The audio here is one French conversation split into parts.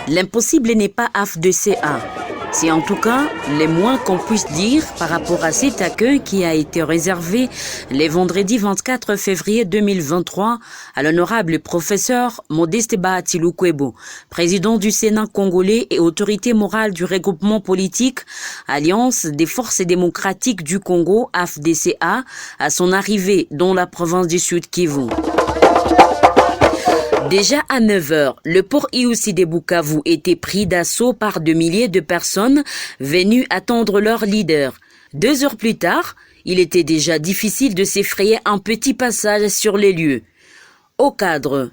L'impossible n'est pas AFDCA. C'est en tout cas le moins qu'on puisse dire par rapport à cet accueil qui a été réservé le vendredi 24 février 2023 à l'honorable professeur Modeste Bahati Lukwebo, président du Sénat congolais et autorité morale du regroupement politique Alliance des forces démocratiques du Congo, AFDCA, à son arrivée dans la province du Sud Kivu. Déjà à 9h, le port Iusi de Bukavu était pris d'assaut par de milliers de personnes venues attendre leur leader. 2 heures plus tard, il était déjà difficile de s'effrayer un petit passage sur les lieux. Aux cadres,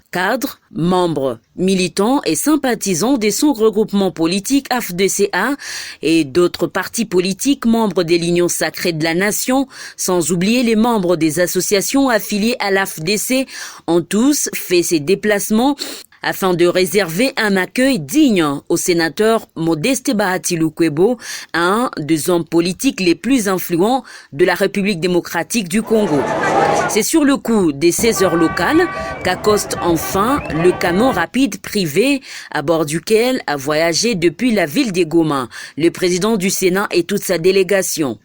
membres, militants et sympathisants de son regroupement politique AFDCA et d'autres partis politiques membres de l'Union sacrée de la nation, sans oublier les membres des associations affiliées à l'AFDC, ont tous fait ces déplacements afin de réserver un accueil digne au sénateur Modeste Bahati Lukwebo, un des hommes politiques les plus influents de la République démocratique du Congo. C'est sur le coup des 16 heures locales qu'accoste enfin le camion rapide privé à bord duquel a voyagé depuis la ville de Goma le président du Sénat et toute sa délégation.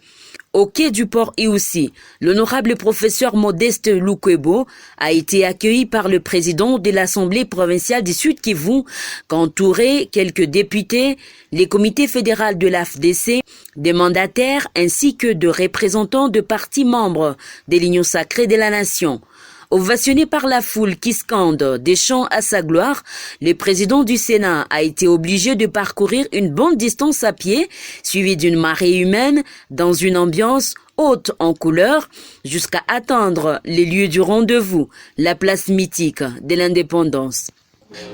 Au quai du port Iusi, l'honorable professeur Modeste Lukwebo a été accueilli par le président de l'Assemblée provinciale du Sud Kivu, qu'entouraient quelques députés, les comités fédéraux de l'AFDC, des mandataires ainsi que de représentants de partis membres de l'Union sacrée de la nation. Ovationné par la foule qui scande des chants à sa gloire, le président du Sénat a été obligé de parcourir une bonne distance à pied, suivi d'une marée humaine, dans une ambiance haute en couleurs, jusqu'à atteindre les lieux du rendez-vous, la place mythique de l'indépendance.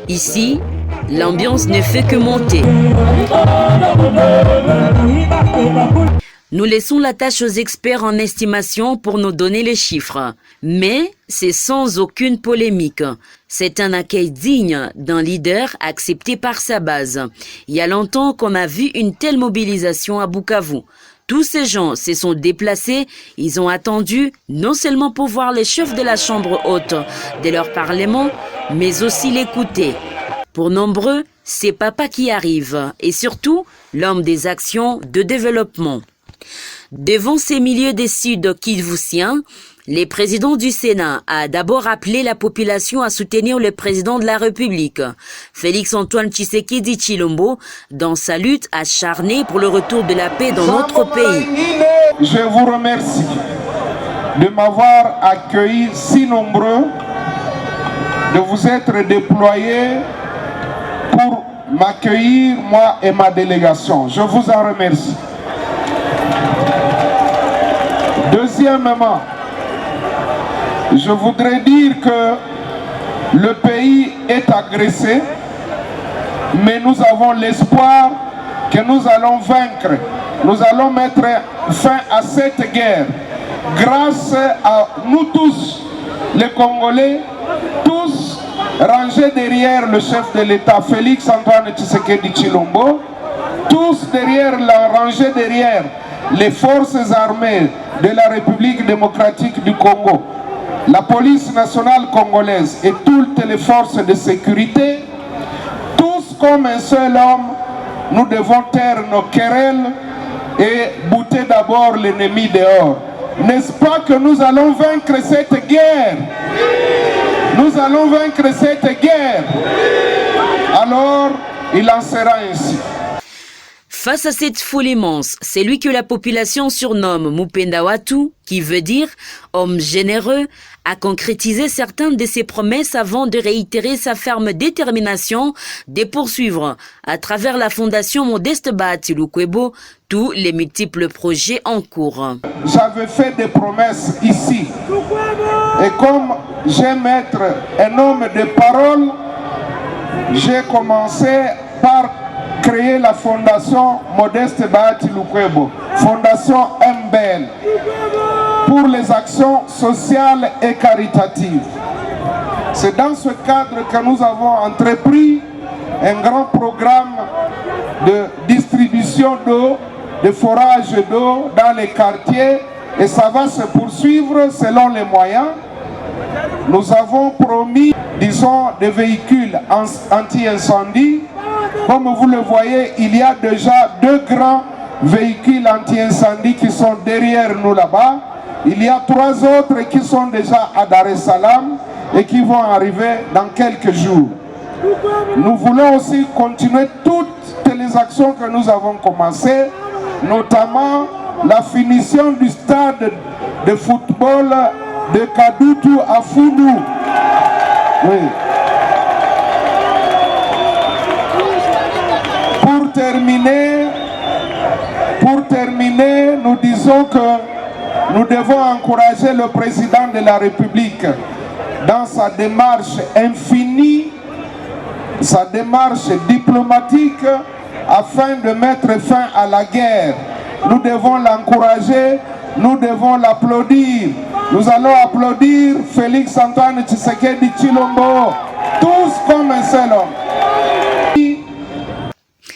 Ici, l'ambiance ne fait que monter. Nous laissons la tâche aux experts en estimation pour nous donner les chiffres. Mais c'est sans aucune polémique. C'est un accueil digne d'un leader accepté par sa base. Il y a longtemps qu'on a vu une telle mobilisation à Bukavu. Tous ces gens se sont déplacés, ils ont attendu non seulement pour voir les chefs de la chambre haute de leur parlement, mais aussi l'écouter. Pour nombreux, c'est papa qui arrive et surtout l'homme des actions de développement. Devant ces milliers de Sud-Kivusiens, le président du Sénat a d'abord appelé la population à soutenir le président de la République, Félix-Antoine Tshisekedi Tshilombo, dans sa lutte acharnée pour le retour de la paix dans notre pays. Je vous remercie de m'avoir accueilli si nombreux, de vous être déployés pour m'accueillir, moi et ma délégation. Je vous en remercie. Deuxièmement, je voudrais dire que le pays est agressé, mais nous avons l'espoir que nous allons vaincre. Nous allons mettre fin à cette guerre grâce à nous tous, les Congolais, tous rangés derrière le chef de l'État, Félix-Antoine Tshisekedi Tshilombo, tous rangés derrière les forces armées de la République démocratique du Congo, la police nationale congolaise et toutes les forces de sécurité, tous comme un seul homme, nous devons taire nos querelles et bouter d'abord l'ennemi dehors. N'est-ce pas que nous allons vaincre cette guerre? Nous allons vaincre cette guerre. Alors, il en sera ainsi. Face à cette foule immense, c'est lui que la population surnomme Mupenda Watu, qui veut dire homme généreux, a concrétisé certaines de ses promesses avant de réitérer sa ferme détermination de poursuivre, à travers la fondation Modeste Bahati Lukwebo, tous les multiples projets en cours. J'avais fait des promesses ici, et comme j'aime être un homme de parole, j'ai commencé par créer la fondation Modeste Bahati Lukwebo, fondation MBL, pour les actions sociales et caritatives. C'est dans ce cadre que nous avons entrepris un grand programme de distribution d'eau, de forage d'eau dans les quartiers, et ça va se poursuivre selon les moyens. Nous avons promis, disons, des véhicules anti-incendie Comme vous le voyez, il y a déjà 2 grands véhicules anti-incendie qui sont derrière nous là-bas. Il y a 3 autres qui sont déjà à Dar es Salaam et qui vont arriver dans quelques jours. Nous voulons aussi continuer toutes les actions que nous avons commencées, notamment la finition du stade de football de Kadutu à Foudou. Oui. Pour terminer, nous disons que nous devons encourager le président de la République dans sa démarche infinie, sa démarche diplomatique afin de mettre fin à la guerre. Nous devons l'encourager, nous devons l'applaudir. Nous allons applaudir Félix Antoine Tshisekedi Tshilombo, tous comme un seul homme.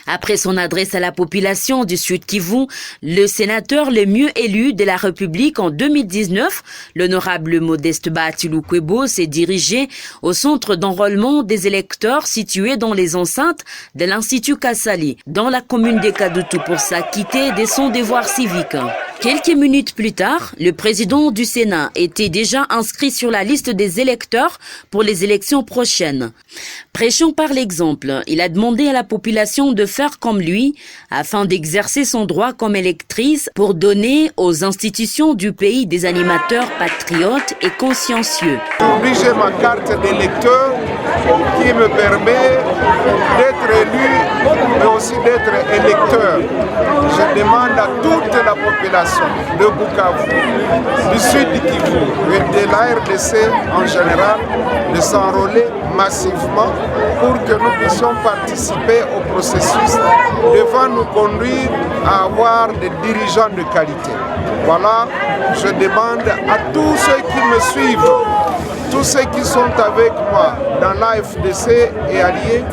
Après son adresse à la population du Sud Kivu, le sénateur le mieux élu de la République en 2019, l'honorable Modeste Bahati Lukwebo, s'est dirigé au centre d'enrôlement des électeurs situé dans les enceintes de l'Institut Kasali, dans la commune de Kadutu, pour s'acquitter de son devoir civique. Quelques minutes plus tard, le président du Sénat était déjà inscrit sur la liste des électeurs pour les élections prochaines. Prêchant par l'exemple, il a demandé à la population de faire comme lui afin d'exercer son droit comme électrice pour donner aux institutions du pays des animateurs patriotes et consciencieux. J'ai ma carte d'électeur qui me permet d'être élu mais aussi d'être électeur. Je demande à toute la population de Bukavu, du Sud Kivu et de la RDC en général de s'enrôler massivement pour que nous puissions participer au processus devant nous conduire à avoir des dirigeants de qualité. Voilà, je demande à tous ceux qui me suivent, tous ceux qui sont avec moi dans l'AFDC et alliés,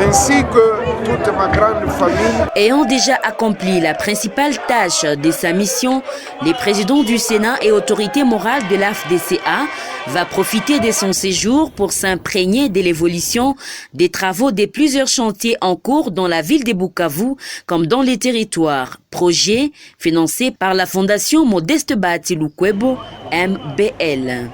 ainsi que toute ma grande famille. Ayant déjà accompli la principale tâche de sa mission, le président du Sénat et autorité morale de l'AFDCA va profiter de son séjour pour s'imprégner de l'évolution des travaux de plusieurs chantiers en cours dans la ville de Bukavu comme dans les territoires. Projet financé par la fondation Modeste Bahati Lukwebo, MBL.